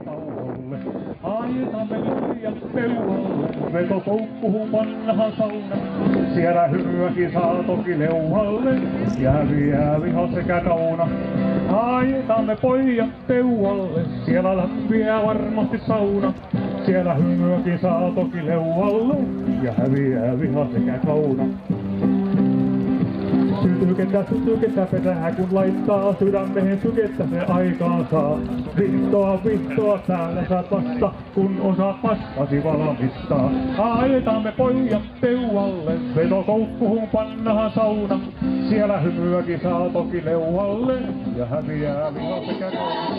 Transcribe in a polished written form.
tauolle. Aitamme pojat peualle, vetokoukkuhun vanhan saunan. Siellä hymyäkin saa toki leuhalle, ja häviää viha sekä kauna. Aitamme pojat peualle, siellä lämpiää varmasti sauna. Siellä hymyäkin saa toki leuhalle, ja häviää viha sekä kauna. Sytykettä perää kun laittaa sydämeen sykettä se aikaan saa. Vihtoa täällä saat vasta, kun osaat vastasi valmistaa. Aetamme pojat peualle, vetokoukkuhun pannahan sauna. Siellä hymyäkin saa toki leuhalle, ja häviää viha sekä kauna.